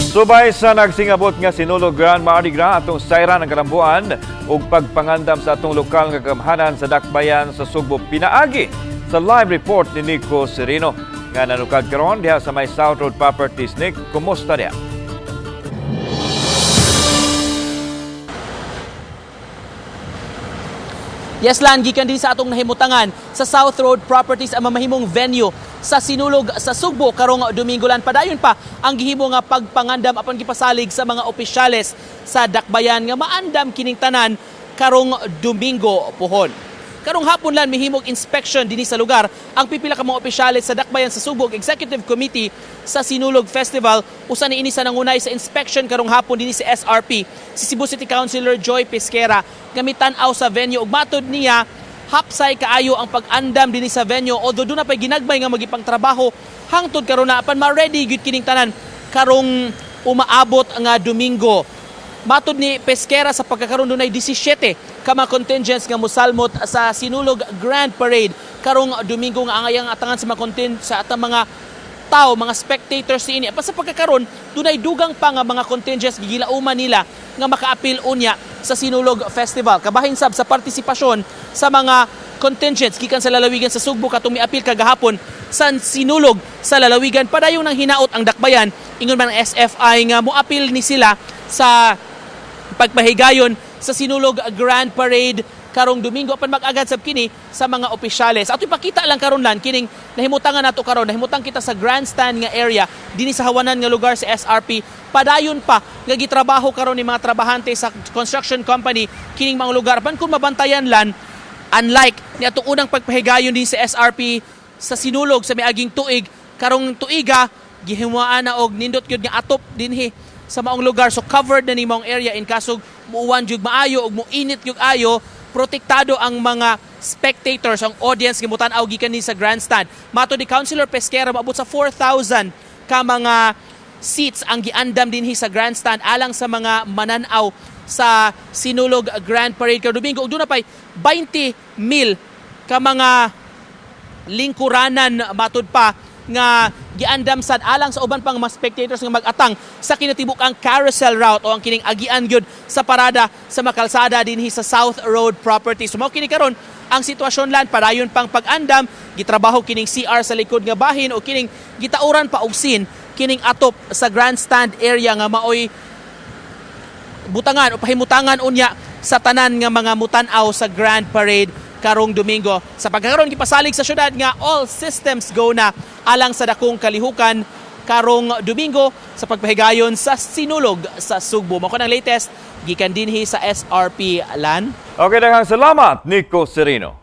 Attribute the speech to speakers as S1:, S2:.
S1: Subay sa nagsingabot nga sinulog Grand Mardi Gras atong sayran ng kalambuan ug pagpangandam sa atong lokal nga gamhanan sa dakbayan sa Sugbo pinaagi sa live report ni Nico Serino nga nanukad karon diha sa may South Road Properties. Nick, kumusta diha?
S2: Yes, Lan, gikan din sa atong nahimutangan sa South Road Properties ang mamahimong venue sa sinulog sa Sugbo karong Domingo lan. Padayon pa ang gihimo nga pagpangandam apan gipasalig sa mga opisyales sa dakbayan nga maandam kining tanan karong Domingo pohon. Karong hapon lan mihimog inspection dinhi sa lugar ang pipila ka mga opisyales sa dakbayan sa Sugbo Executive Committee sa Sinulog Festival. Usa niini sa nangunay sa inspection karong hapon dinhi sa SRP si Cebu City Councilor Joy Pesquera gamitan-aw sa venue ug matod niya hapsay kaayo ang pag-andam dinhi sa venue although doon na pay ginagbay nga magipang trabaho hangtod karon na apan ma-ready gyud kining tanan karong umaabot nga Domingo. Matod ni Pesquera sa pagkakaroon doon ay 17 ka mga contingents nga musalmot sa Sinulog Grand Parade karong Domingo nga angayang atangan sa mga sa atang mga tao, mga spectators niini. Apan sa pagkakaroon doon ay dugang pa nga mga contingents gigilauman nila nga makaapil unya sa Sinulog Festival. Kabahin sab sa partisipasyon sa mga contingents gikan sa lalawigan sa Sugbo katong miapil kagahapon sa Sinulog sa lalawigan. Padayong nang hinaot ang dakbayan ingon man ang SFI nga moapil ni sila sa pagpahigayon sa Sinulog Grand Parade karong Domingo apan mag-agad sab kini sa mga opisyales. Ato ipakita lang karon lan kining nahimutangan nato karon, nahimutang kita sa grandstand nga area dinhi sa hawanan nga lugar sa SRP. Padayon pa nga gitrabaho karon ni mga trabahante sa construction company kining mga lugar apan kung mabantayan lan unlike ni atong unang pagpahigayon din sa SRP sa Sinulog sa miaging tuig karong tuiga gihimuan na og nindot gyud nga atop dinhi sa maong lugar, so covered na ni maong area in kasog muuwan jud maayo ug muinit jud ayo, protektado ang mga spectators, ang audience nga mutan-aw gikan ni sa grandstand. Mato ni Councilor Pesquera maabot sa 4,000 ka mga seats ang giandam dinhi sa grandstand alang sa mga mananaw sa Sinulog Grand Parade karong Domingo ug doon na pay 20,000 ka mga lingkuranan matod pa nga giandam sad alang sa uban pang mga spectators nga mag-atang sa kinatibuk-ang carousel route o ang kining agian gyud sa parada sa makalsada dinhi sa South Road Properties. Mao kini karon ang sitwasyon lan, padayon pang pag-andam, gitrabaho kining CR sa likod nga bahin o kining gitauran pa og scene kining atop sa grandstand area nga maoy butangan o pahimutangan unya sa tanan nga mga mutan-aw sa Grand Parade karong Domingo. Sa pagkakaroon gipasalig sa syudad nga all systems go na alang sa dakong kalihukan karong Domingo sa pagpahigayon sa Sinulog sa Sugbo. Mao ang latest gikan dinhi sa SRP lan.
S1: Okay, daghang salamat Nico Serino.